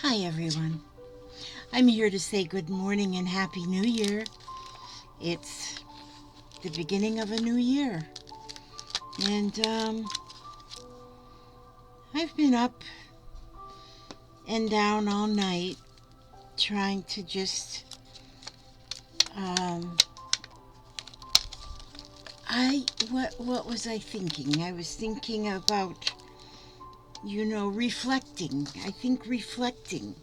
Hi everyone. I'm here to say good morning and Happy New Year. It's the beginning of a new year. And I've been up and down all night trying to just what was I thinking? I was thinking about reflecting. I think reflecting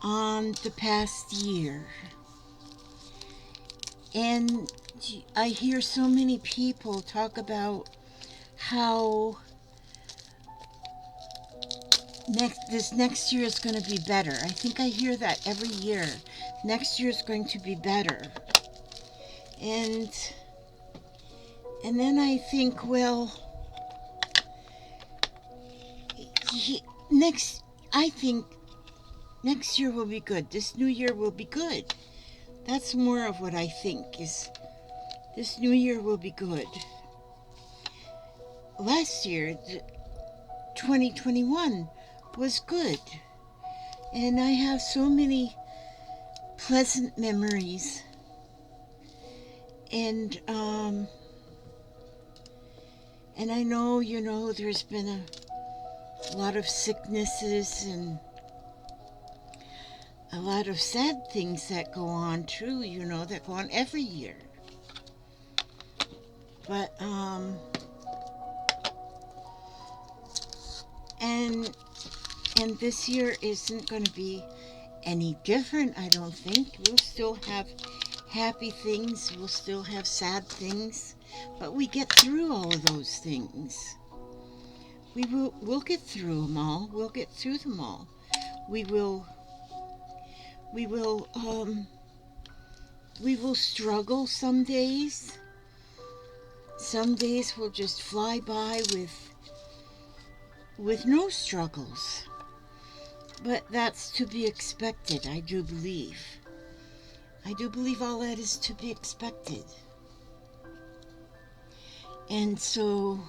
on the past year. And I hear so many people talk about how this next year is going to be better. I think I hear that every year. Next year is going to be better. And then I think, well, I think next year will be good. This new year will be good. That's more of what I think is this new year will be good. Last year, 2021, was good. And I have so many pleasant memories. And I know, there's been a lot of sicknesses and a lot of sad things that go on too, that go on every year. But, and this year isn't going to be any different, I don't think. We'll still have happy things, we'll still have sad things, but we get through all of those things. We'll get through them all. We'll get through them all. We will struggle some days. Some days will just fly by with no struggles. But that's to be expected, I do believe. I do believe all that is to be expected. And so,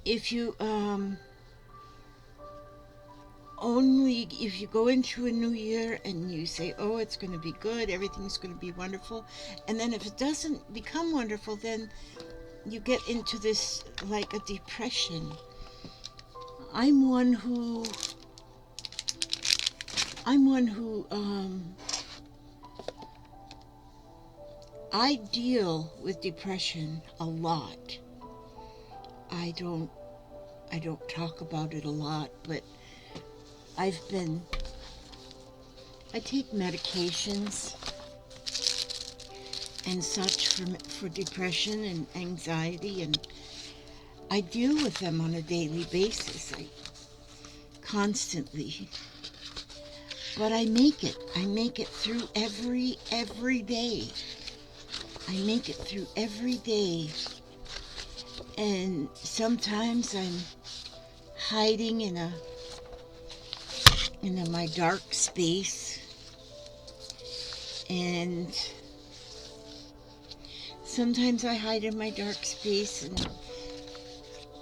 if you if you go into a new year and you say, oh, it's going to be good, everything's going to be wonderful, and then if it doesn't become wonderful, then you get into this like a depression. I'm one who I deal with depression a lot. I don't talk about it a lot, but I take medications and such for depression and anxiety, and I deal with them on a daily basis, constantly. But I make it through every day. I make it through every day. And sometimes I'm hiding in my dark space, and sometimes I hide in my dark space,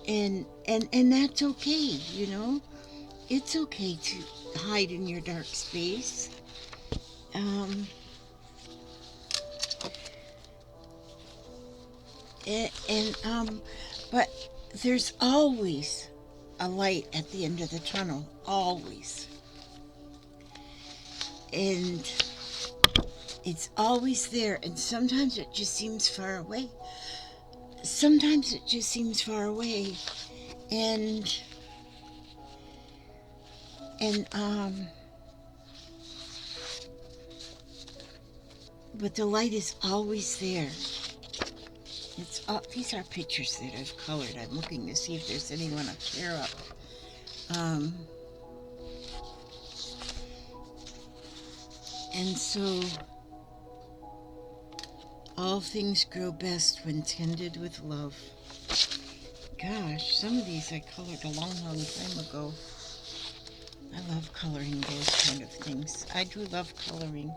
and that's okay, It's okay to hide in your dark space. But there's always a light at the end of the tunnel, always. And it's always there, and sometimes it just seems far away. But the light is always there. These are pictures that I've colored. I'm looking to see if there's anyone up here and so all things grow best when tended with love. Gosh, some of these I colored a long time ago. I love coloring those kind of things. I do love coloring.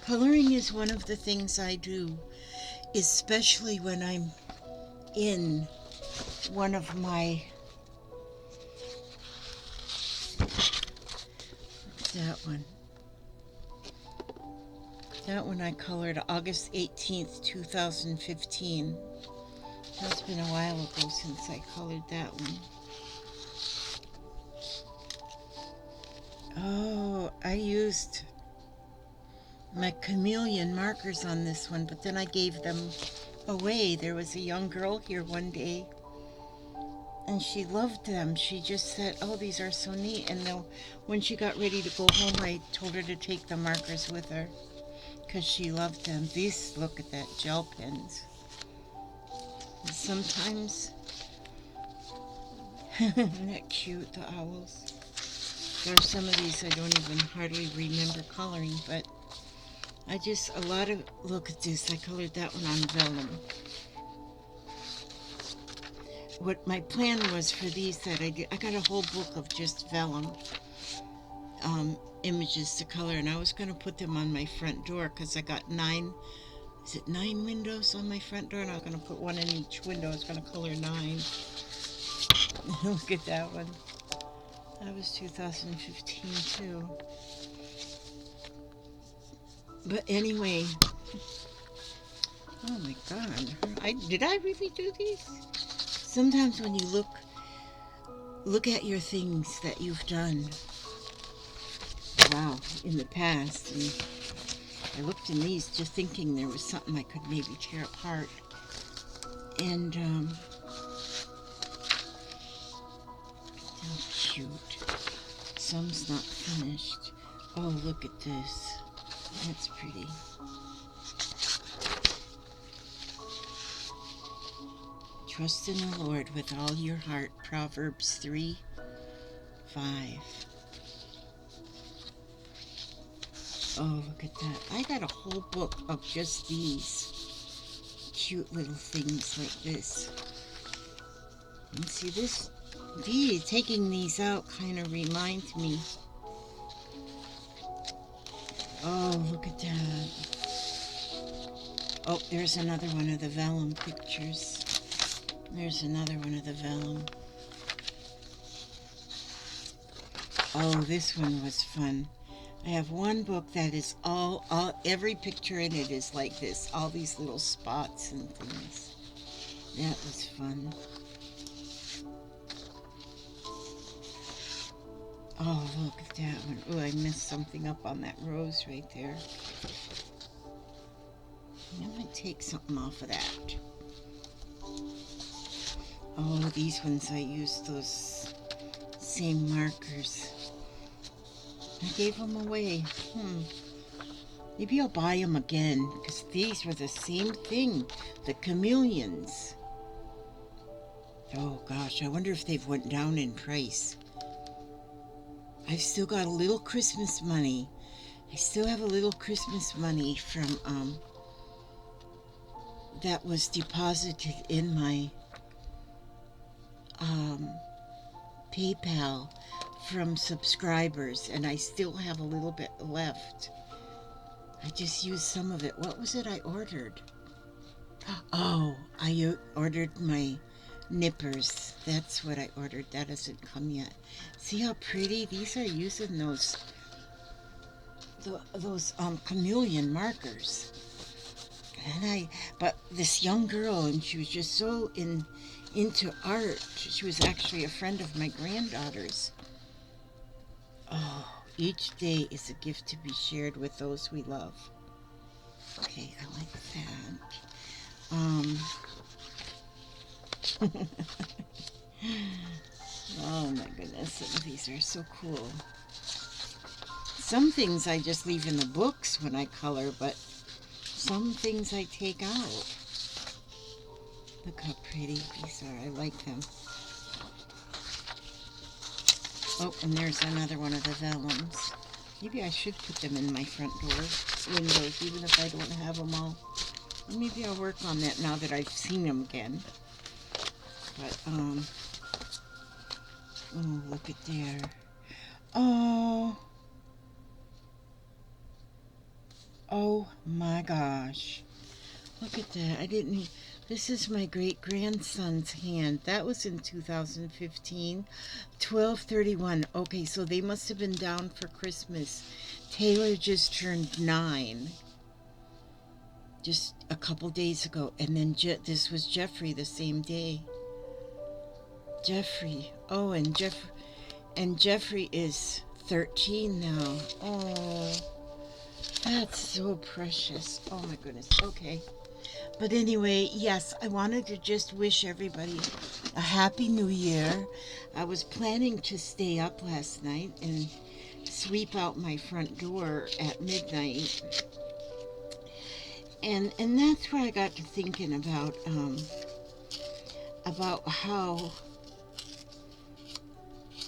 Coloring is one of the things I do, especially when I'm in one of my that one? That one I colored August 18th, 2015. That's been a while ago since I colored that one. Oh, I used my Chameleon markers on this one, but then I gave them away. There was a young girl here one day, and she loved them. She just said, oh, these are so neat. And then when she got ready to go home, I told her to take the markers with her because she loved them. These, look at that, gel pens. And sometimes, isn't that cute, the owls? There are some of these I don't even hardly remember coloring, but look at this, I colored that one on vellum. What my plan was for these that I got a whole book of just vellum images to color, and I was going to put them on my front door because I got 9 windows on my front door, and I was going to put one in each window. I was going to color 9. Look at that one. That was 2015 too. But anyway, oh my God, did I really do these? Sometimes when you look at your things that you've done, wow, in the past, and I looked in these just thinking there was something I could maybe tear apart, and how cute. Some's not finished. Oh, look at this. That's pretty. Trust in the Lord with all your heart. Proverbs 3:5. Oh, look at that. I got a whole book of just these cute little things like this. And see, taking these out kind of reminds me. Oh, look at that. Oh, there's another one of the vellum pictures. There's another one of the vellum. Oh, this one was fun. I have one book that is every picture in it is like this. All these little spots and things. That was fun. Oh, look at that one. Oh, I messed something up on that rose right there. I'm going to take something off of that. Oh, these ones I used those same markers. I gave them away. Maybe I'll buy them again because these were the same thing. The chameleons. Oh gosh, I wonder if they've went down in price. I've still got a little Christmas money. I still have a little Christmas money from that was deposited in my PayPal from subscribers, and I still have a little bit left. I just used some of it. What was it I ordered? Oh, I ordered my nippers. That's what I ordered. That hasn't come yet. See how pretty these are, using those chameleon markers. But this young girl, and she was just so into art. She was actually a friend of my granddaughter's. Oh, each day is a gift to be shared with those we love. Okay, I like that. Oh my goodness, these are so cool. Some things I just leave in the books when I color, but some things I take out. Look how pretty these are. I like them. Oh, and there's another one of the vellums. Maybe I should put them in my front door windows, even if I don't have them all. Or maybe I'll work on that now that I've seen them again. But, oh, look at there. Oh my gosh. Look at that. This is my great-grandson's hand. That was in 2015. 12/31. Okay, so they must have been down for Christmas. Taylor just turned 9. Just a couple days ago. And then this was Jeffrey the same day. Jeffrey. Oh, and Jeffrey is 13 now. Oh, that's so precious. Oh my goodness. Okay. But anyway, yes, I wanted to just wish everybody a happy new year. I was planning to stay up last night and sweep out my front door at midnight. And that's where I got to thinking about how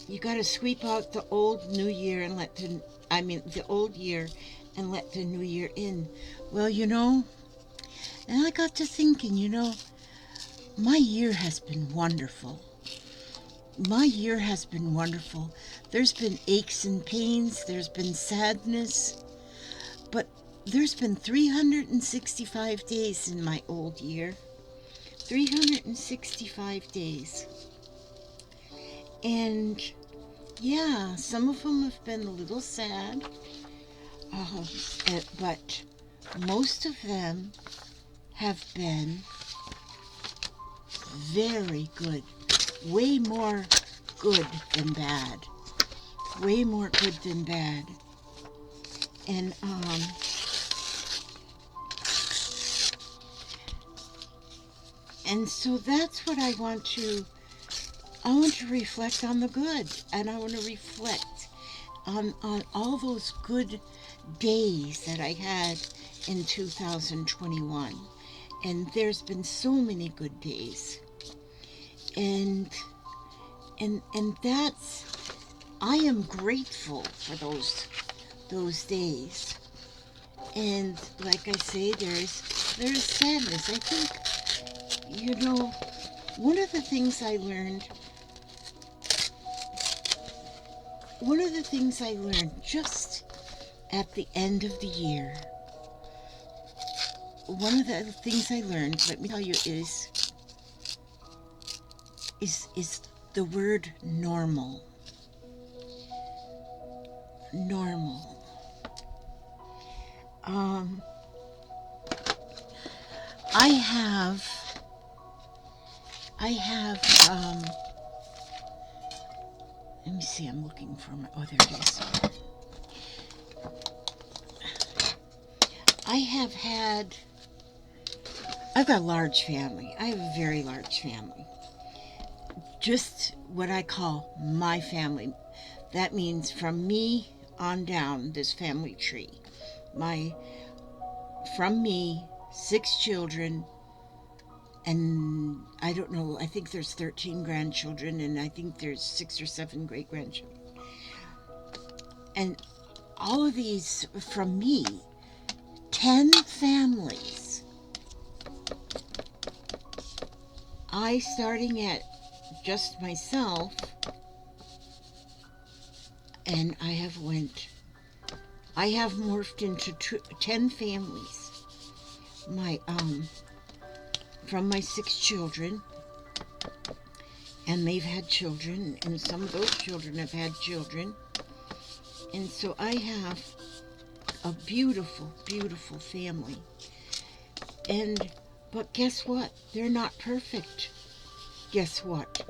you got to sweep out the old new year and the old year and let the new year in. Well, and I got to thinking, my year has been wonderful. My year has been wonderful. There's been aches and pains, there's been sadness, but there's been 365 days in my old year. 365 days. And yeah, some of them have been a little sad, but most of them have been very good. Way more good than bad. Way more good than bad. And so that's what I want to reflect on the good, and I want to reflect on all those good days that I had in 2021. And there's been so many good days. And that's, I am grateful for those days. And like I say, there's sadness. I think, one of the things I learned just at the end of the year, one of the things I learned, let me tell you, is the word normal. Normal. I have, let me see, I'm looking for oh, there it is. I've got a large family. I have a very large family. Just what I call my family. That means from me on down, this family tree. From me, 6 children, and I don't know, I think there's 13 grandchildren, and I think there's 6 or 7 great-grandchildren. And all of these, from me, 10 families. Starting at just myself, and I have morphed into 10 families. From my 6 children, and they've had children, and some of those children have had children, and so I have a beautiful, beautiful family. But guess what? They're not perfect. Guess what?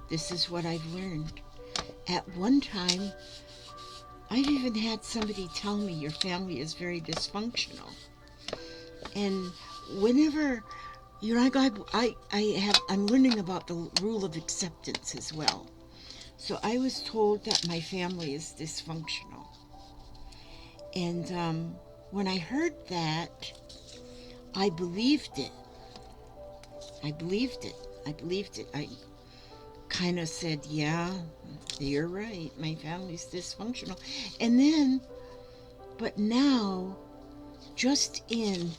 This is what I've learned. At one time, I've even had somebody tell me your family is very dysfunctional. And whenever, I'm learning about the rule of acceptance as well. So I was told that my family is dysfunctional. And when I heard that, I believed it. I kind of said, yeah, you're right. My family's dysfunctional. And then, but now, just in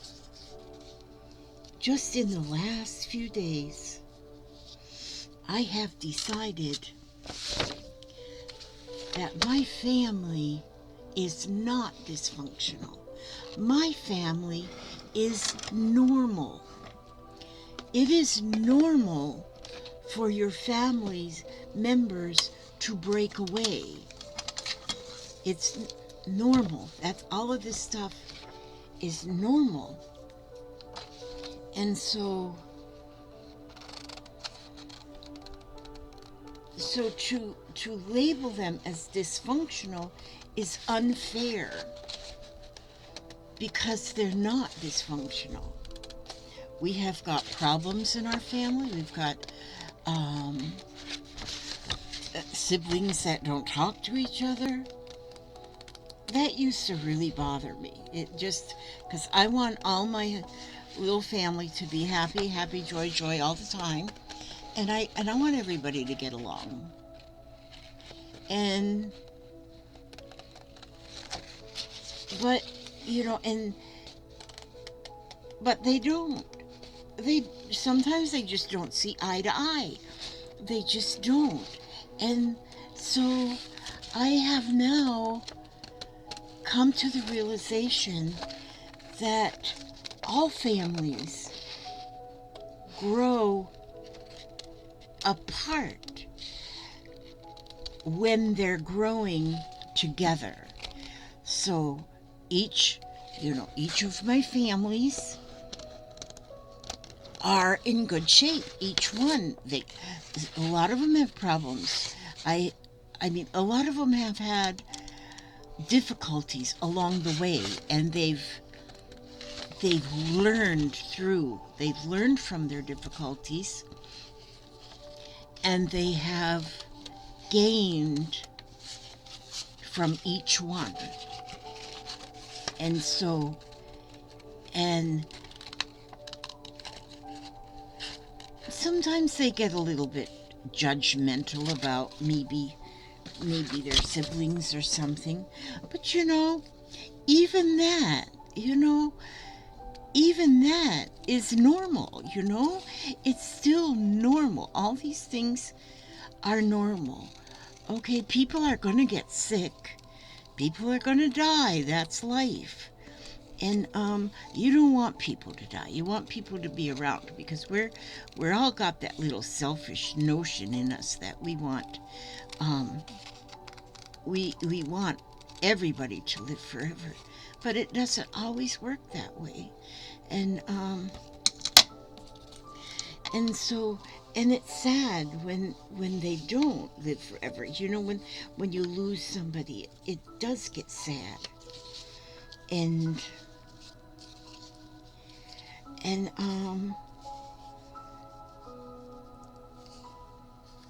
the last few days, I have decided that my family is not dysfunctional. My family is normal. It is normal for your family's members to break away. It's normal. That's all of this stuff is normal. And so to label them as dysfunctional is unfair, because they're not dysfunctional. We have got problems in our family. We've got siblings that don't talk to each other. That used to really bother me. It just, because I want all my little family to be happy, happy, joy, joy all the time. And I want everybody to get along. But they don't. Sometimes they just don't see eye to eye. They just don't. And so I have now come to the realization that all families grow apart when they're growing together. So each of my families are in good shape. Each one, a lot of them have problems. I mean, a lot of them have had difficulties along the way, and they've learned from their difficulties, and they have gained from each one. And so, and sometimes they get a little bit judgmental about maybe their siblings or something. But even that is normal. It's still normal. All these things are normal. Okay, people are going to get sick. People are going to die. That's life. And you don't want people to die. You want people to be around, because we're all got that little selfish notion in us that we want we want everybody to live forever. But it doesn't always work that way. And it's sad when they don't live forever. When you lose somebody, it does get sad. And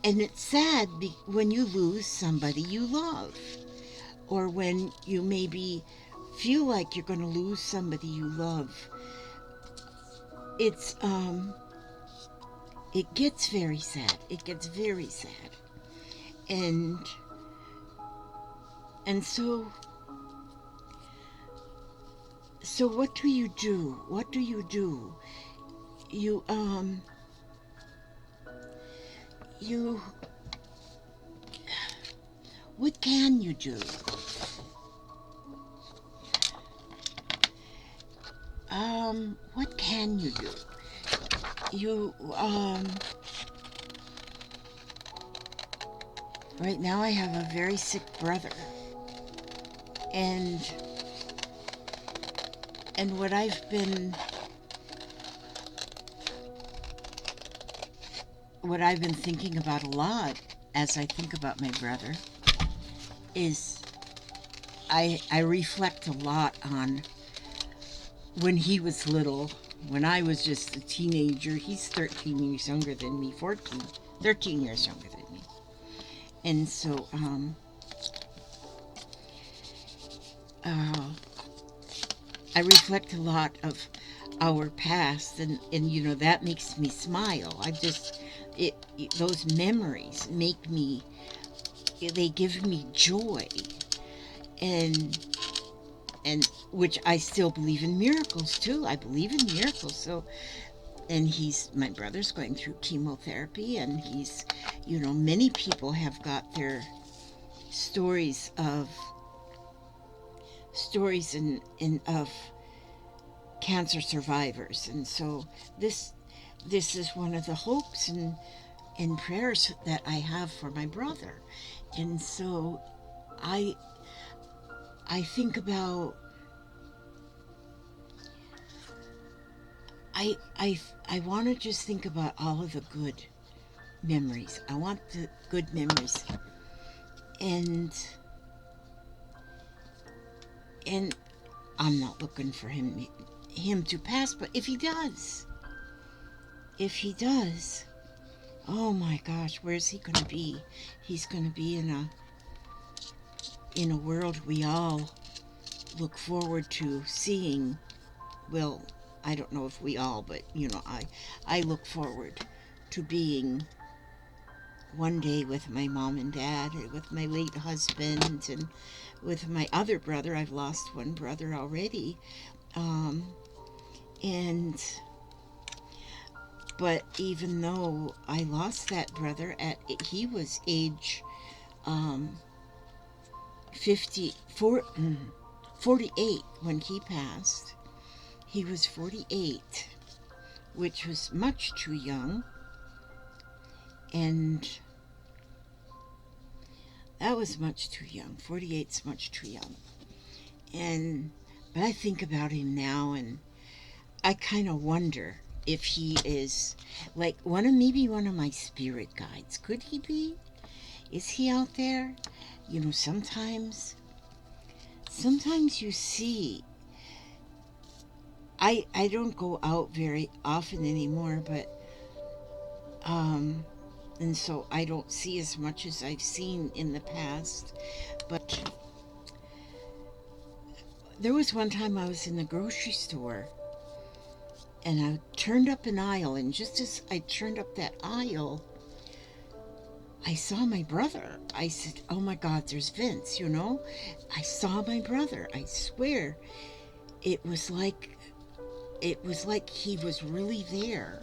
it's sad when you lose somebody you love, or when you maybe feel like you're going to lose somebody you love. It gets very sad. It gets very sad. And so what do you do? What do you do? What can you do? What can you do? Right now I have a very sick brother. And what I've been thinking about a lot as I think about my brother is I reflect a lot on when he was little, when I was just a teenager. He's 13 years younger than me, 13 years younger than me. And so I reflect a lot of our past, and that makes me smile. Those memories they give me joy, and which I still believe in miracles too. I believe in miracles. So, and my brother's going through chemotherapy, and many people have got their stories of cancer survivors. And so this is one of the hopes and prayers that I have for my brother. And so I I think about I want to just think about all of the good memories. I want the good memories. And and I'm not looking for him to pass, but if he does, oh my gosh, where's he going to be? He's going to be in a world we all look forward to seeing. Well, I don't know if we all, but I look forward to being one day with my mom and dad, and with my late husband, and with my other brother. I've lost one brother already. And but even though I lost that brother he was age 48 when he passed. He was 48, which was much too young. And that was much too young. 48's much too young. But I think about him now, and I kind of wonder if he is like maybe one of my spirit guides. Could he be? Is he out there? Sometimes you see. I don't go out very often anymore, but and so I don't see as much as I've seen in the past. But there was one time I was in the grocery store, and I turned up an aisle, and just as I turned up that aisle, I saw my brother. I said, oh my God, there's Vince, I saw my brother. I swear. It was like he was really there.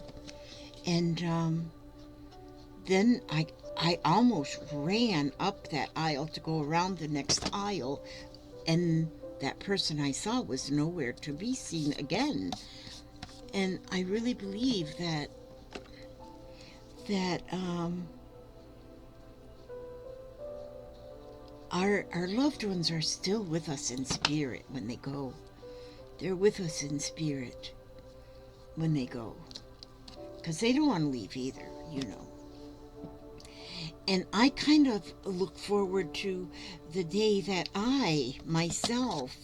And then I almost ran up that aisle to go around the next aisle, and that person I saw was nowhere to be seen again. And I really believe that our loved ones are still with us in spirit when they go. They're with us in spirit when they go, because they don't want to leave either. And I kind of look forward to the day that I myself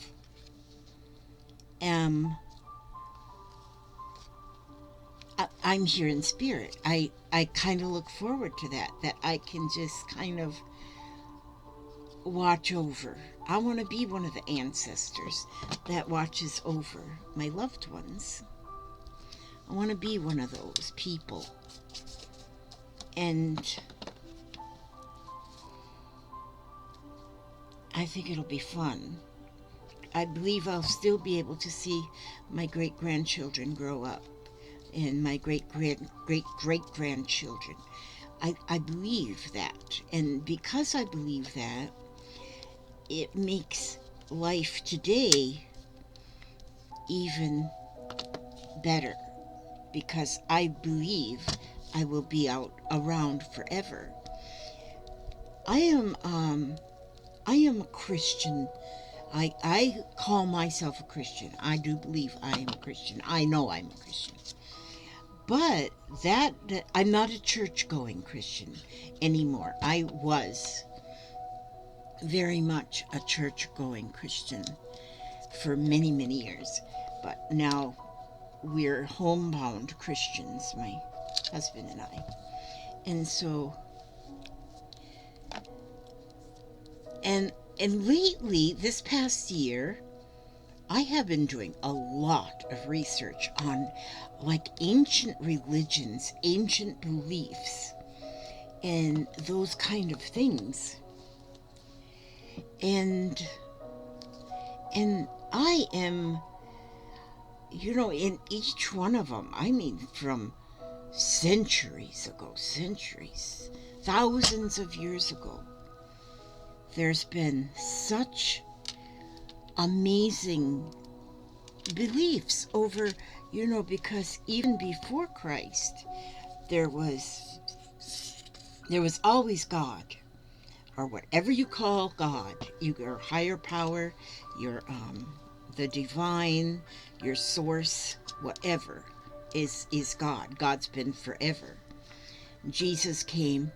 I'm here in spirit. I kind of look forward to that I can just kind of watch over. I want to be one of the ancestors that watches over my loved ones. I want to be one of those people. And I think it'll be fun. I believe I'll still be able to see my great-grandchildren grow up, and my great-great-great-grandchildren. I believe that. And because I believe that, it makes life today even better, because I believe I will be around forever. I am a Christian. I call myself a Christian. I do believe I am a Christian. I know I'm a Christian. But that I'm not a church-going Christian anymore. I was very much a church-going Christian for many, many years. But now we're homebound Christians, my husband and I. And so, and lately, this past year, I have been doing a lot of research on like ancient religions, ancient beliefs, and those kind of things. And I am, in each one of them, I mean, from centuries ago, thousands of years ago, there's been such amazing beliefs over, because even before Christ, there was always God, or whatever you call God, your higher power, your the divine, your source, whatever is God. God's been forever. Jesus came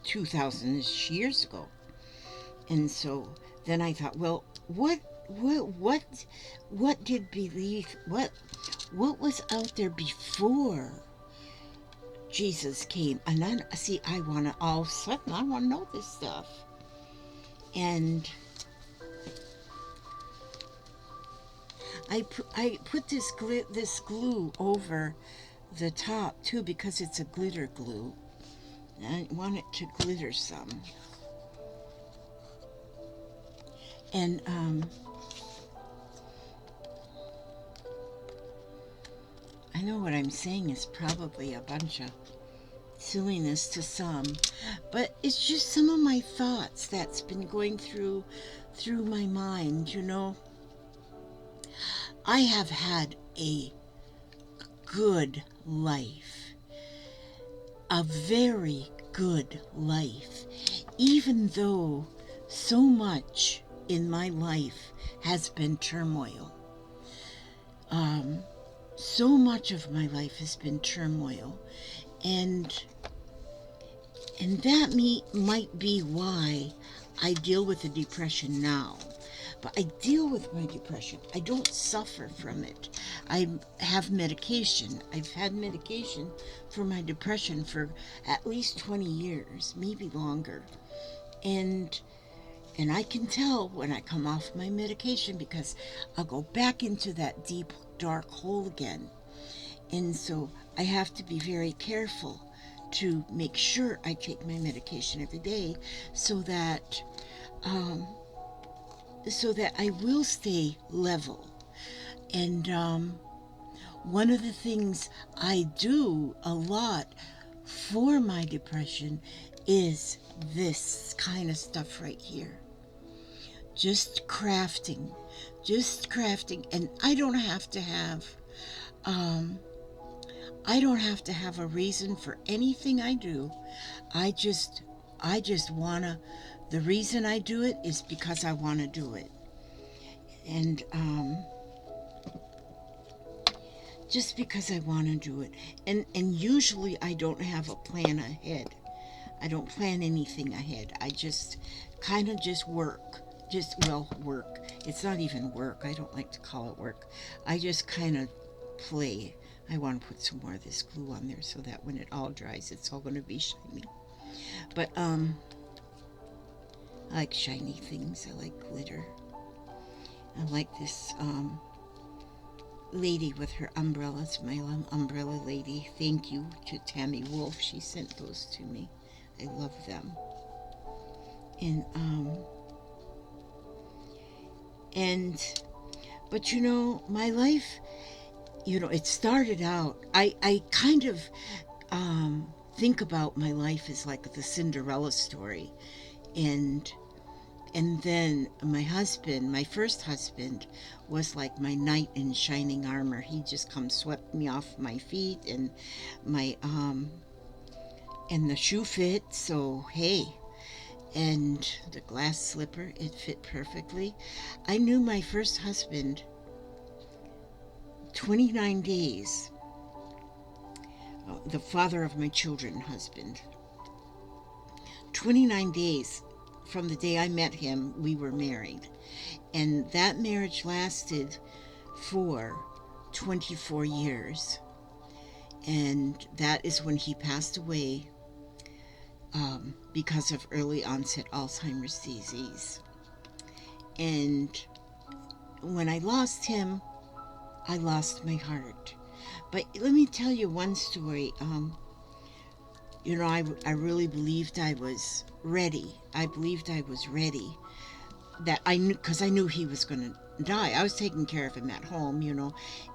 2,000 years ago. And so then I thought, well, what did belief, what was out there before Jesus came? And then, see, I want to, all of a sudden, I want to know this stuff. And I put this glue over the top too, because it's a glitter glue. I want it to glitter some. And I know what I'm saying is probably a bunch of silliness to some, but it's just some of my thoughts that's been going through my mind. I have had a good life, a very good life, even though so much in my life has been turmoil. So much of my life has been turmoil, and that might be why I deal with the depression now. But I deal with my depression. I don't suffer from it. I have medication. I've had medication for my depression for at least 20 years, maybe longer. And I can tell when I come off my medication, because I'll go back into that deep, dark hole again. And so I have to be very careful to make sure I take my medication every day, so that I will stay level. And one of the things I do a lot for my depression is this kind of stuff right here. Just crafting. And I don't have to have a reason for anything I do. I just wanna, the reason I do it is because I want to do it. And just because I want to do it. And usually I don't have a plan ahead. I don't plan anything ahead. I just kind of just work. Work. It's not even work. I don't like to call it work. I just kind of play. I want to put some more of this glue on there so that when it all dries, it's all going to be shiny. But I like shiny things. I like glitter. I like this lady with her umbrellas, my umbrella lady. Thank you to Tammy Wolf. She sent those to me. I love them. But my life, it started out, I kind of think about my life as like the Cinderella story. And then my first husband was like my knight in shining armor. He just swept me off my feet, and and the shoe fit, so hey. And the glass slipper, it fit perfectly. I knew my first husband 29 days, the father of my children husband. 29 days from the day I met him, we were married. And that marriage lasted for 24 years. And that is when he passed away because of early onset Alzheimer's disease. And when I lost him, I lost my heart. But let me tell you one story. I really believed I was ready. I believed I was ready. That I knew, because I knew he was going to die. I was taking care of him at home,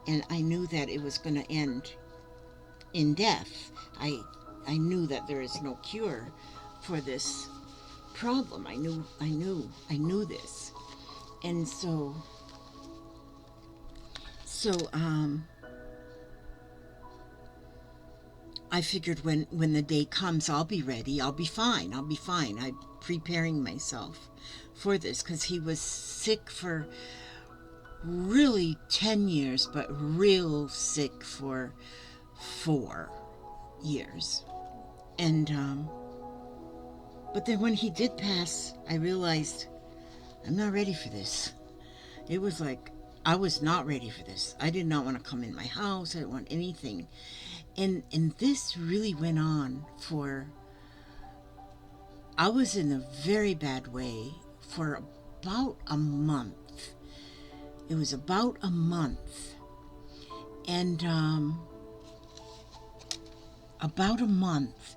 and I knew that it was going to end in death. I knew that there is no cure for this problem. I knew this. And so So, I figured when the day comes, I'll be ready. I'll be fine. I'll be fine. I'm preparing myself for this because he was sick for really 10 years, but real sick for 4 years. And, but then when he did pass, I realized I'm not ready for this. It was like, I was not ready for this. I did not want to come in my house. I didn't want anything. And this really went on for, I was in a very bad way for about a month. It was about a month. And about a month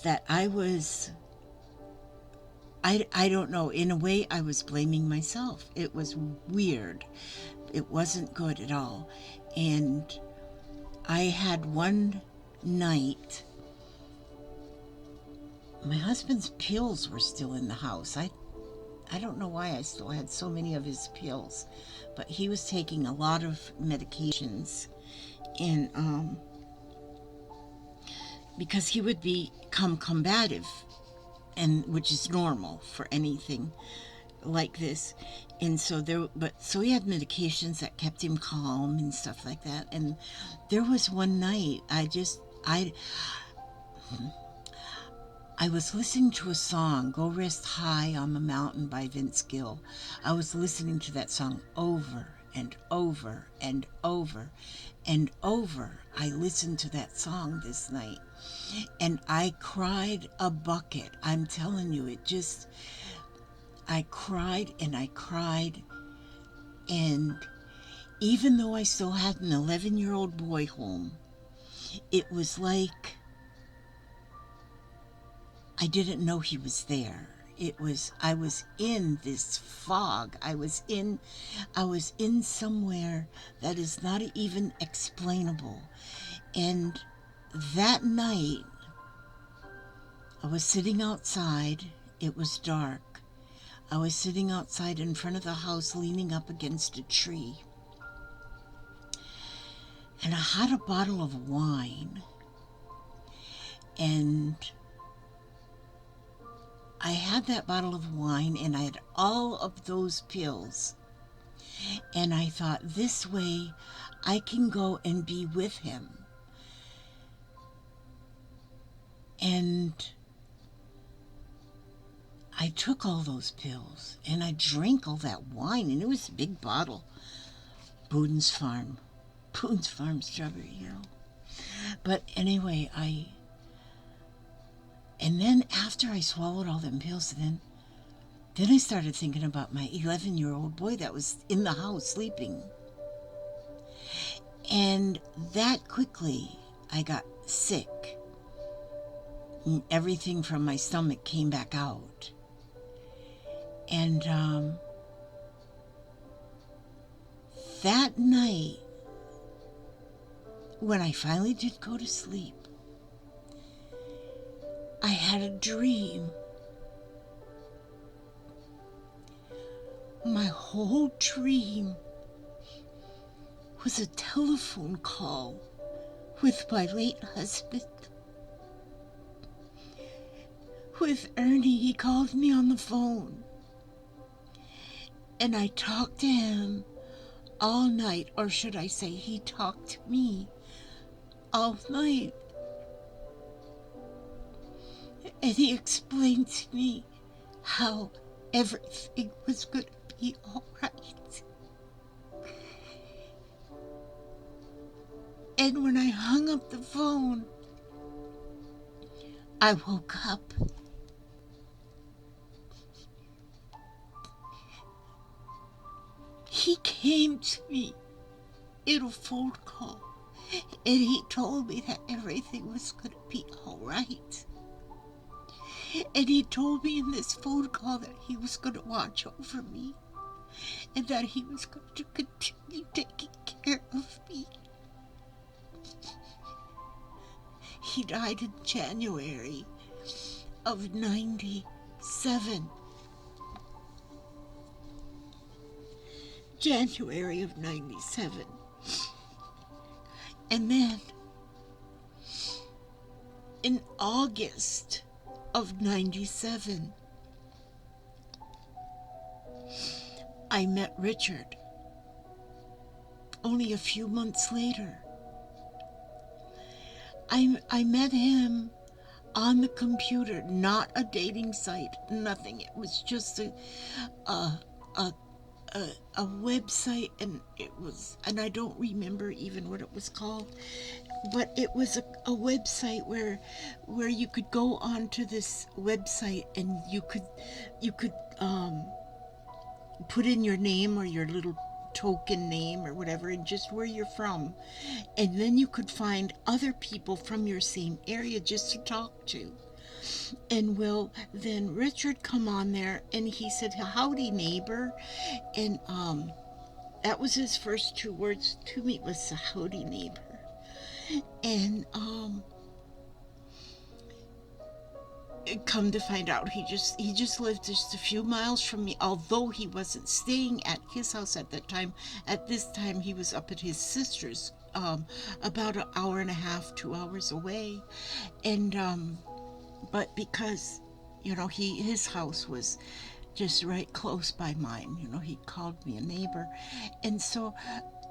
that I was, I don't know, in a way I was blaming myself. It was weird. It wasn't good at all. And I had one night, my husband's pills were still in the house. I don't know why I still had so many of his pills, but he was taking a lot of medications, and because he would become combative, and which is normal for anything like this. And so so he had medications that kept him calm and stuff like that. And there was one night I was listening to a song, Go Rest High on the Mountain by Vince Gill. I was listening to that song over and over and over and over. I listened to that song this night and I cried a bucket. I'm telling you, I cried and I cried. And even though I still had an 11-year-old boy home, it was like I didn't know he was there. I was in this fog. I was in somewhere that is not even explainable. And that night, I was sitting outside. It was dark. I was sitting outside in front of the house, leaning up against a tree. And I had a bottle of wine. And I had that bottle of wine and I had all of those pills. And I thought, this way I can go and be with him. And I took all those pills and I drank all that wine, and it was a big bottle. Boone's Farm strawberry, But anyway, and then after I swallowed all them pills, then I started thinking about my 11-year-old boy that was in the house sleeping. And that quickly, I got sick. Everything from my stomach came back out. And that night, when I finally did go to sleep, I had a dream. My whole dream was a telephone call with my late husband. With Ernie, he called me on the phone. And I talked to him all night, or should I say, he talked to me all night. And he explained to me how everything was going to be all right. And when I hung up the phone, I woke up. He came to me in a phone call, and he told me that everything was going to be all right. And he told me in this phone call that he was going to watch over me, and that he was going to continue taking care of me. He died in January of 97. January of 97. And then in August of 97, I met Richard. Only a few months later, I met him on the computer, not a dating site, nothing. It was just a, a, a website, and I don't remember even what it was called, but it was a website where you could go onto this website and you could put in your name or your little token name or whatever, and just where you're from, and then you could find other people from your same area just to talk to. And well, then Richard come on there and he said, "Howdy, neighbor," and that was his first two words to me, was "howdy, neighbor." And come to find out, he just lived just a few miles from me, although he wasn't staying at his house at that time. At this time he was up at his sister's, about an hour and a half, 2 hours away. And but because his house was just right close by mine, he called me a neighbor. And so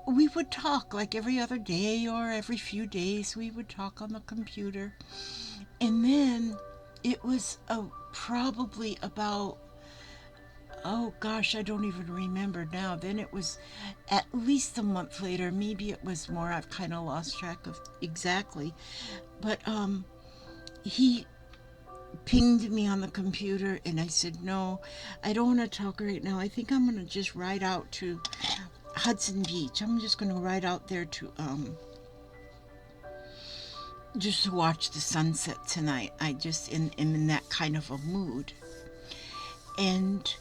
we would talk like every other day or every few days. We would talk on the computer. And then it was probably about, oh gosh, I don't even remember now. Then it was at least a month later. Maybe it was more. I've kind of lost track of exactly. But he pinged me on the computer, and I said, "No, I don't want to talk right now. I think I'm going to just ride out to Hudson Beach. I'm just going to ride out there to just to watch the sunset tonight. I just am in that kind of a mood." And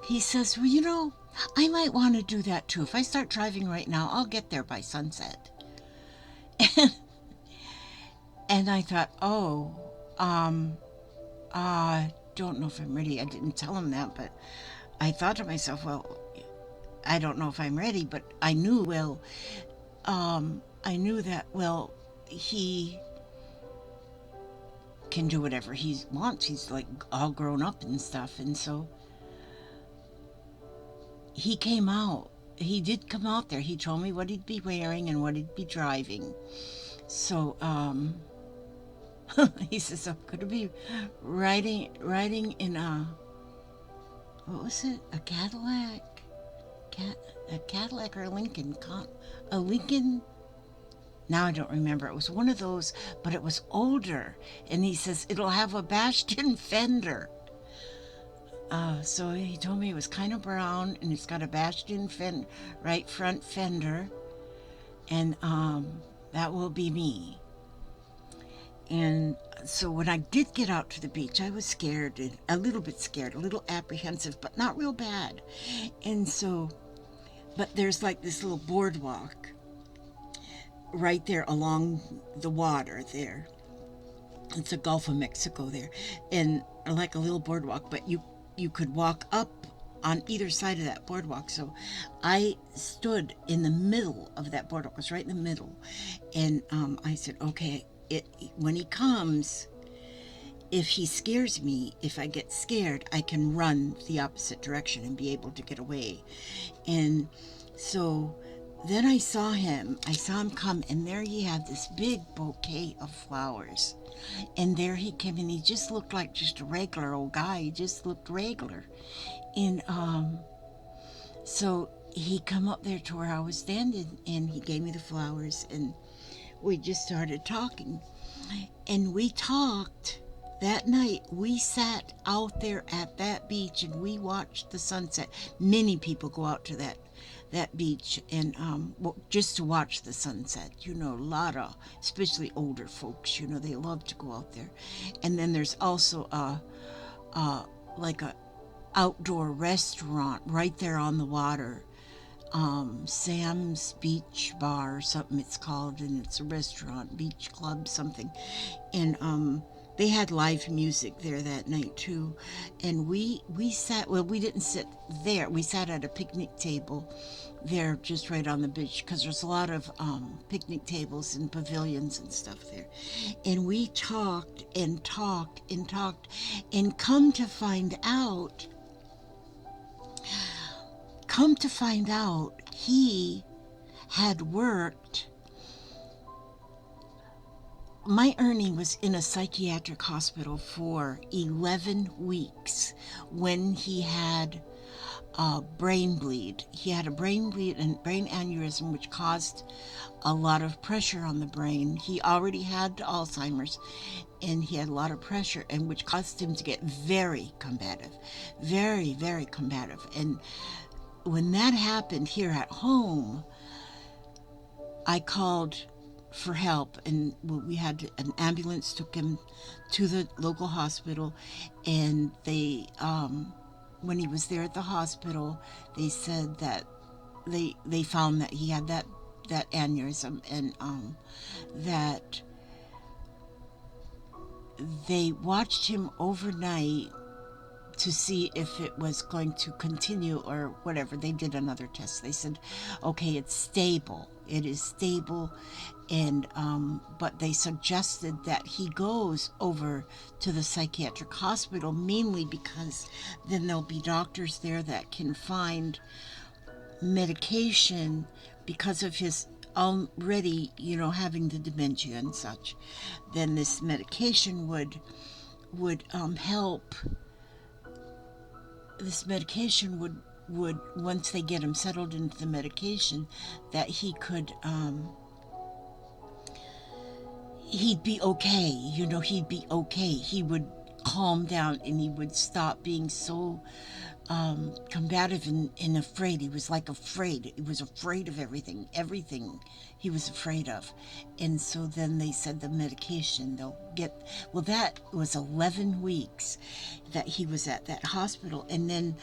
he says, "Well, I might want to do that too. If I start driving right now, I'll get there by sunset." And I thought, oh, I don't know if I'm ready. I didn't tell him that, but I thought to myself, well, I don't know if I'm ready, but I knew, that, he can do whatever he wants. He's like all grown up and stuff. And so he came out. He did come out there. He told me what he'd be wearing and what he'd be driving. So, he says, "I'm going to be riding in what was it? A Cadillac? A Cadillac or a Lincoln? A Lincoln? Now I don't remember. It was one of those, but it was older." And he says, "It'll have a bashed-in fender." So he told me it was kind of brown, and it's got a bashed-in right front fender. And that will be me. And so when I did get out to the beach, I was scared, a little bit scared, a little apprehensive, but not real bad. And so, but there's like this little boardwalk right there along the water there. It's a Gulf of Mexico there, and like a little boardwalk, but you could walk up on either side of that boardwalk. So I stood in the middle of that boardwalk. It was right in the middle. And I said, okay, when he comes, if he scares me, if I get scared, I can run the opposite direction and be able to get away. And so then I saw him come, and there he had this big bouquet of flowers. And there he came, and he just looked like just a regular old guy. He just looked regular. And so he come up there to where I was standing, and he gave me the flowers, and we just started talking. And we talked that night. We sat out there at that beach, and we watched the sunset. Many people go out to that beach, and just to watch the sunset. A lot of, especially older folks, they love to go out there. And then there's also like a outdoor restaurant right there on the water, Sam's Beach Bar or something it's called, and it's a restaurant, beach club, something. And they had live music there that night too, and we sat. Well, we didn't sit there. We sat at a picnic table there, just right on the beach, because there's a lot of picnic tables and pavilions and stuff there. And we talked and talked and talked, and come to find out, he had worked. My Ernie was in a psychiatric hospital for 11 weeks when he had a brain bleed. He had a brain bleed and brain aneurysm, which caused a lot of pressure on the brain. He already had Alzheimer's, and he had a lot of pressure, and which caused him to get very combative, very, very combative. And when that happened here at home, I called for help, and we had an ambulance took him to the local hospital, and they when he was there at the hospital, they said that they found that he had that aneurysm, and that they watched him overnight to see if it was going to continue or whatever. They did another test. They said, okay, it's stable. It is stable. And but they suggested that he goes over to the psychiatric hospital, mainly because then there'll be doctors there that can find medication because of his already, having the dementia and such. Then this medication would help. This medication would once they get him settled into the medication, that he could he'd be okay. He'd be okay. He would calm down, and he would stop being so combative and afraid. He was like afraid. He was afraid of everything he was afraid of. And so then they said the medication they'll get. Well, that was 11 weeks that he was at that hospital. And then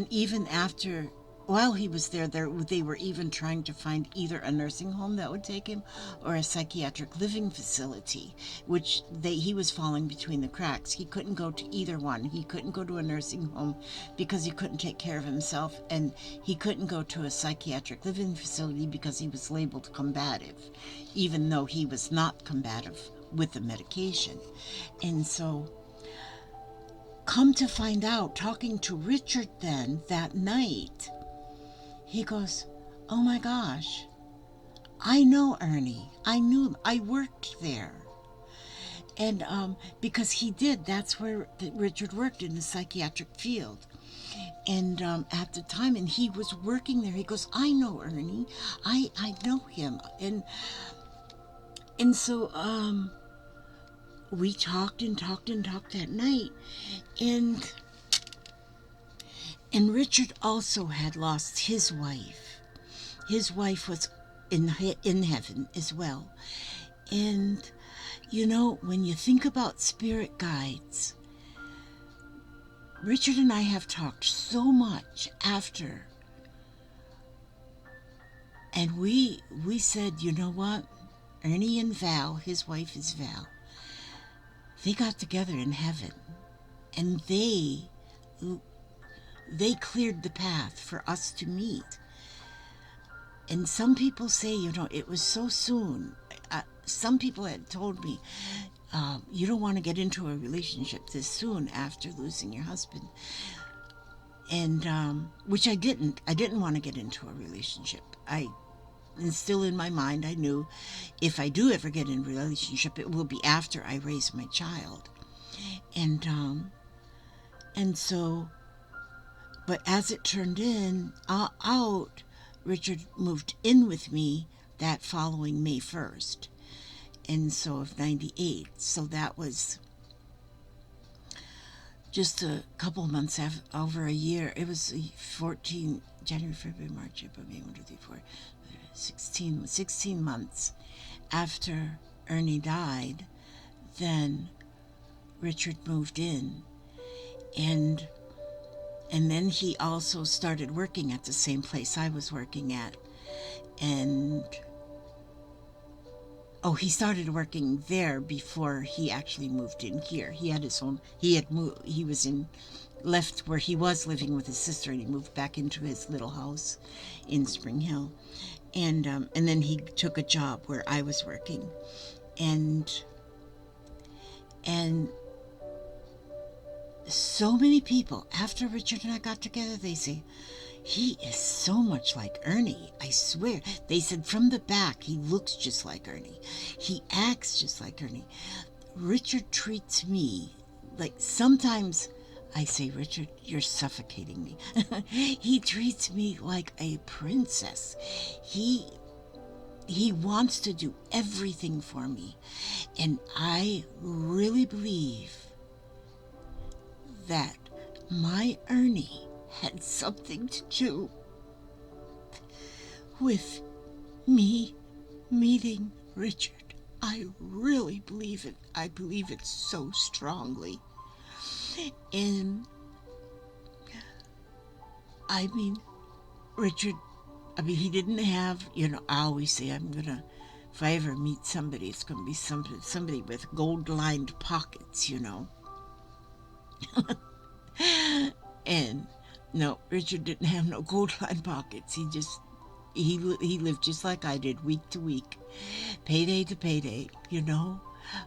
even after, while he was there, they were even trying to find either a nursing home that would take him or a psychiatric living facility, which he was falling between the cracks. He couldn't go to either one. He couldn't go to a nursing home because he couldn't take care of himself, and he couldn't go to a psychiatric living facility because he was labeled combative, even though he was not combative with the medication. And so, come to find out, talking to Richard then that night, he goes, oh my gosh, I know Ernie. I knew him. I worked there. And because he did, that's where Richard worked, in the psychiatric field. And at the time, and he was working there, he goes, I know Ernie. I know him. And so we talked and talked and talked that night. And Richard also had lost his wife. His wife was in heaven as well. And, when you think about spirit guides, Richard and I have talked so much after. And we said, you know what? Ernie and Val, his wife is Val, they got together in heaven. And they cleared the path for us to meet. And some people say, it was so soon. Some people had told me, you don't want to get into a relationship this soon after losing your husband. And, which I didn't. I didn't want to get into a relationship. And still in my mind, I knew if I do ever get in a relationship, it will be after I raise my child. And so, but as it turned out, Richard moved in with me that following May 1st. And so of 98. So that was just a couple months over a year. It was 14, January, February, March, April, May, 1, 2, 3, 4, 16 months after Ernie died, then Richard moved in. And then he also started working at the same place I was working at. And Oh, he started working there before he actually moved in here. He had his own. He had moved. He was in left where he was living with his sister, and he moved back into his little house in Spring Hill, and then he took a job where I was working, and and so many people after Richard and I got together, they say, he is so much like Ernie. I swear. They said from the back, he looks just like Ernie. He acts just like Ernie. Richard treats me like sometimes I say, Richard, you're suffocating me. He treats me like a princess. He wants to do everything for me. And I really believe that my Ernie had something to do with me meeting Richard. I really believe it. I believe it so strongly. And I mean, Richard, he didn't have, I always say if I ever meet somebody, it's going to be somebody with gold-lined pockets, And no, Richard didn't have no gold-lined pockets. He lived just like I did, week to week, payday to payday,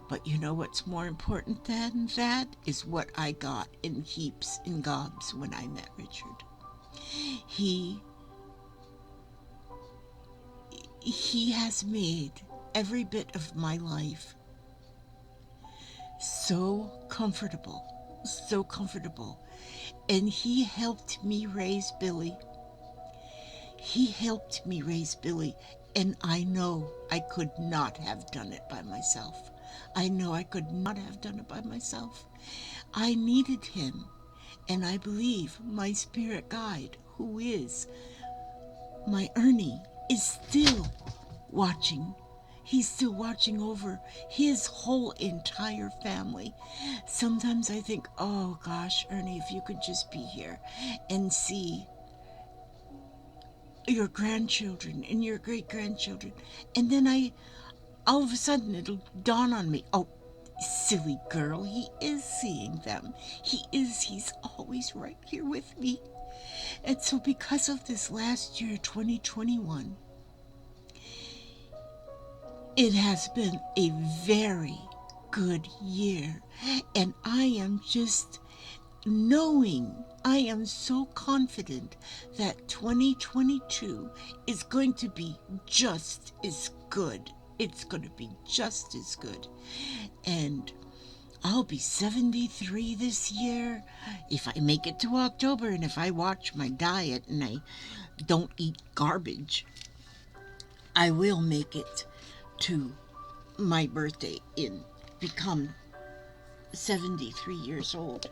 But you know what's more important than that is what I got in heaps and gobs when I met Richard. He has made every bit of my life so comfortable, so comfortable. And he helped me raise Billy. He helped me raise Billy, and I know I could not have done it by myself. I know I could not have done it by myself. I needed him, and I believe my spirit guide, who is my Ernie, is still watching. He's still watching over his whole entire family. Sometimes I think, oh gosh, Ernie, if you could just be here and see your grandchildren and your great-grandchildren. And then all of a sudden it'll dawn on me, oh, silly girl, he is seeing them. He's always right here with me. And so because of this last year, 2021, it has been a very good year. And I am just I am so confident that 2022 is going to be just as good. It's going to be just as good. And I'll be 73 this year. If I make it to October and if I watch my diet and I don't eat garbage, I will make it to my birthday and become 73 years old.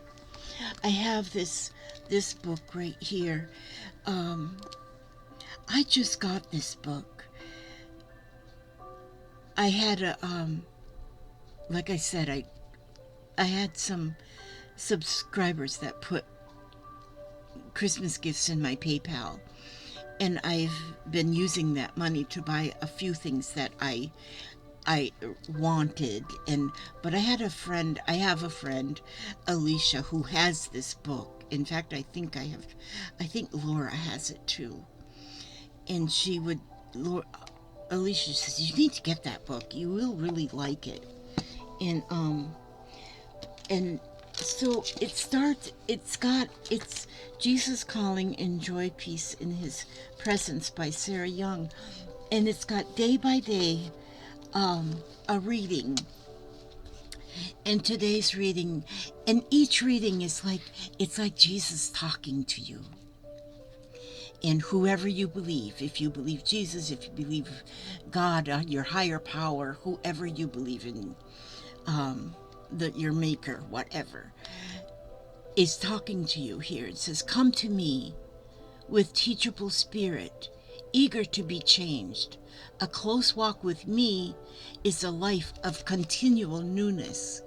I have this book right here. I just got this book. I had like I said, I had some subscribers that put Christmas gifts in my PayPal, and I've been using that money to buy a few things that I wanted. But I have a friend, Alicia, who has this book. In fact, I think Laura has it too. And Alicia says, you need to get that book. You will really like it. And so it's Jesus Calling, Enjoy Peace in His Presence by Sarah Young. And it's got day by day a reading. And today's reading, and each reading is it's like Jesus talking to you. And whoever you believe, if you believe Jesus, if you believe God, your higher power, whoever you believe in, your maker, whatever, is talking to you here. It says, come to me with teachable spirit eager to be changed. A close walk with me is a life of continual newness.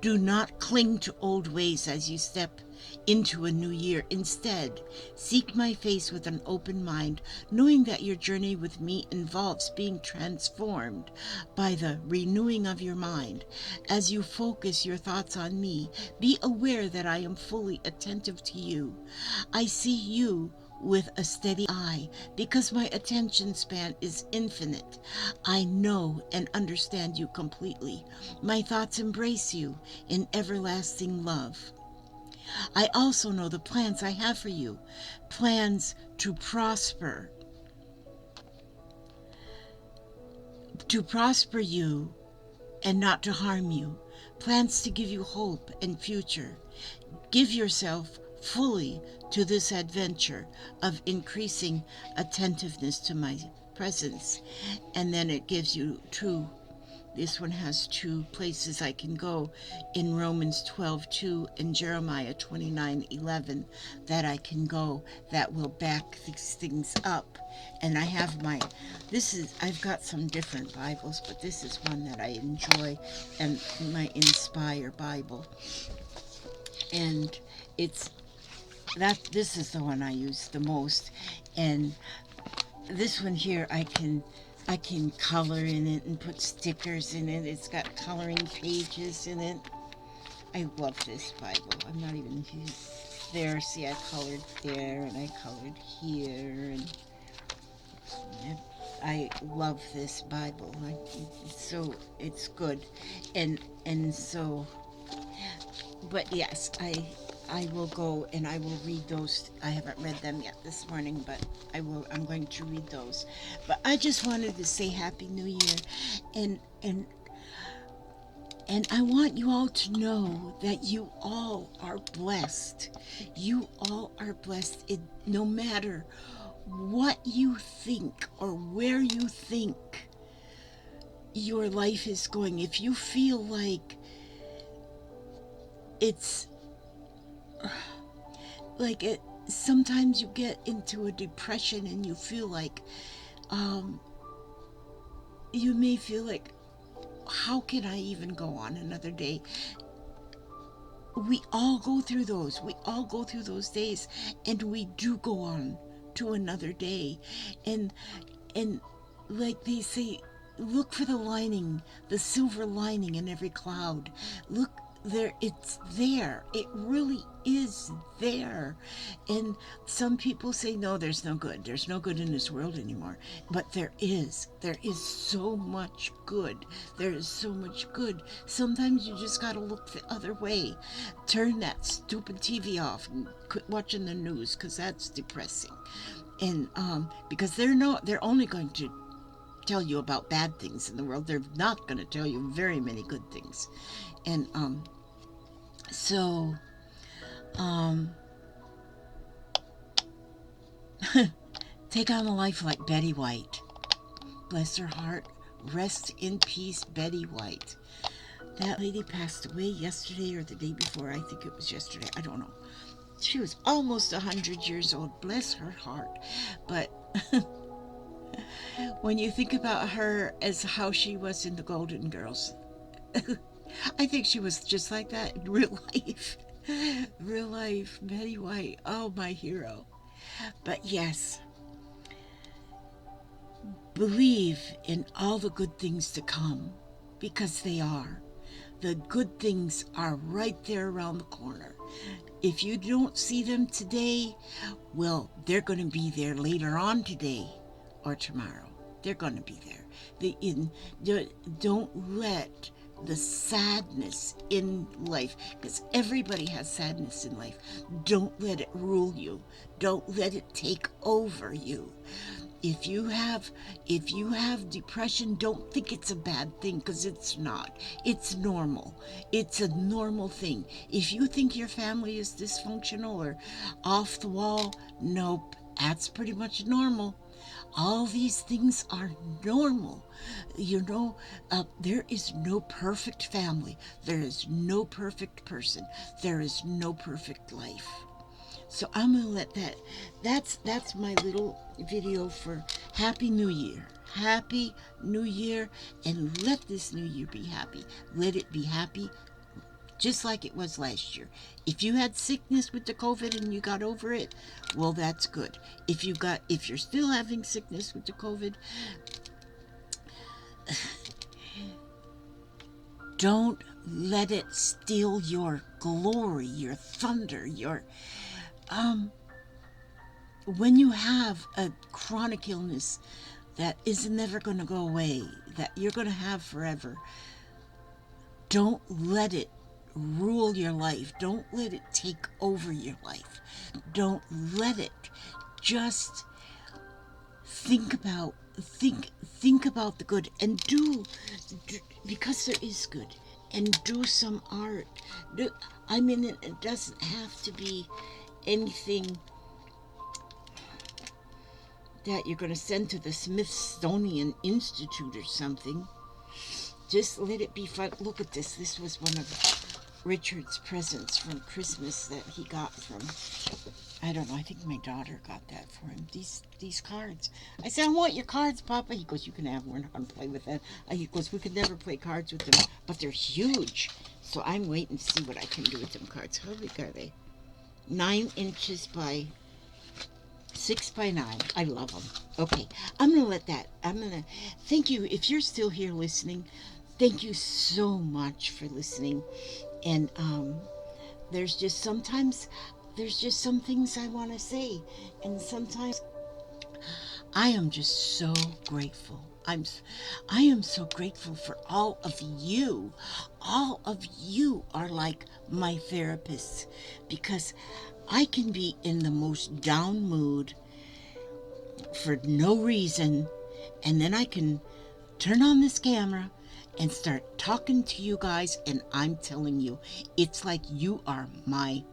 Do not cling to old ways as you step into a new year. Instead, seek my face with an open mind, knowing that your journey with me involves being transformed by the renewing of your mind. As you focus your thoughts on me, be aware that I am fully attentive to you. I see you with a steady eye because my attention span is infinite. I know and understand you completely. My thoughts embrace you in everlasting love. I also know the plans I have for you, plans to prosper you and not to harm you, plans to give you hope and future. Give yourself fully to this adventure of increasing attentiveness to my presence. And then it gives you this one has two places I can go in Romans 12:2 and Jeremiah 29:11 that I can go that will back these things up. And I have I've got some different Bibles, but this is one that I enjoy, and my Inspire Bible. And this is the one I use the most. And this one here I can color in it and put stickers in it. It's got coloring pages in it. I love this Bible. I'm not even there. See, I colored there and I colored here, and I love this Bible. It's good, and so. But yes, I will go and I will read those. I haven't read them yet this morning, but I'm going to read those. But I just wanted to say Happy New Year, and I want you all to know that you all are blessed. You all are blessed. No matter what you think or where you think your life is going, if you feel like it's like it, sometimes you get into a depression and you feel like you may feel like, how can I even go on another day? We all go through those days, and we do go on to another day. And like they say, look for the silver lining in every cloud. Look there, it's there. It really is there. And some people say, no, there's no good in this world anymore. But there is so much good. There is so much good. Sometimes you just gotta look the other way. Turn that stupid TV off and quit watching the news, because that's depressing. And because they're only going to tell you about bad things in the world. They're not going to tell you very many good things. And so take on a life like Betty White. Bless her heart. Rest in peace, Betty White. That lady passed away yesterday or the day before. I think it was yesterday. I don't know. She was almost 100 years old. Bless her heart. But when you think about her as how she was in the Golden Girls, I think she was just like that in real life. Real life, Betty White. Oh, my hero. But yes, believe in all the good things to come, because they are. The good things are right there around the corner. If you don't see them today, well, they're going to be there later on today or tomorrow. They're going to be there. Don't let the sadness in life, because everybody has sadness in life. Don't let it rule you. Don't let it take over you. If you have depression, don't think it's a bad thing, because it's not. It's normal. It's a normal thing. If you think your family is dysfunctional or off the wall, nope, that's pretty much normal. All these things are normal. There is no perfect family. There is no perfect person. There is no perfect life. So I'm gonna let that's my little video for Happy New Year. Happy New Year, and let this new year be happy. Let it be happy just like it was last year. If you had sickness with the COVID and you got over it, well, that's good. If you're still having sickness with the COVID, don't let it steal your glory, your thunder, your when you have a chronic illness that is never going to go away, that you're going to have forever, don't let it rule your life. Don't let it take over your life. Don't let it. Just think about the good, and do because there is good, and do some art. I mean, it doesn't have to be anything that you're going to send to the Smithsonian Institute or something. Just let it be fun. Look at this. This was one of Richard's presents from Christmas that he got from, I don't know, I think my daughter got that for him. These cards. I said, I want your cards, Papa. He goes, you can have one and play with it. He goes, we could never play cards with them, but they're huge. So I'm waiting to see what I can do with them cards. How big are they? 9 inches by 6 by 9. I love them. Okay, I'm going to thank you. If you're still here listening, thank you so much for listening. And there's just some things I want to say. And sometimes I am just so grateful. I am so grateful for all of you. All of you are like my therapists, because I can be in the most down mood for no reason, and then I can turn on this camera and start talking to you guys, and I'm telling you, it's like you are my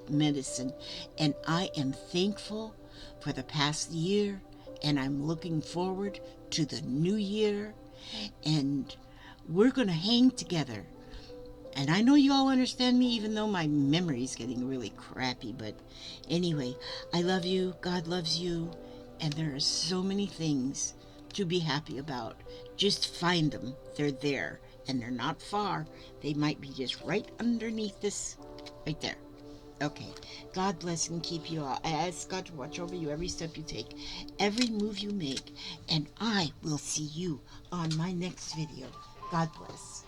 medicine. And I am thankful for the past year, and I'm looking forward to the new year, and we're going to hang together. And I know you all understand me, even though my memory's getting really crappy. But anyway, I love you. God loves you. And there are so many things to be happy about. Just find them. They're there. And they're not far. They might be just right underneath this. Right there. Okay. God bless and keep you all. I ask God to watch over you every step you take, every move you make. And I will see you on my next video. God bless.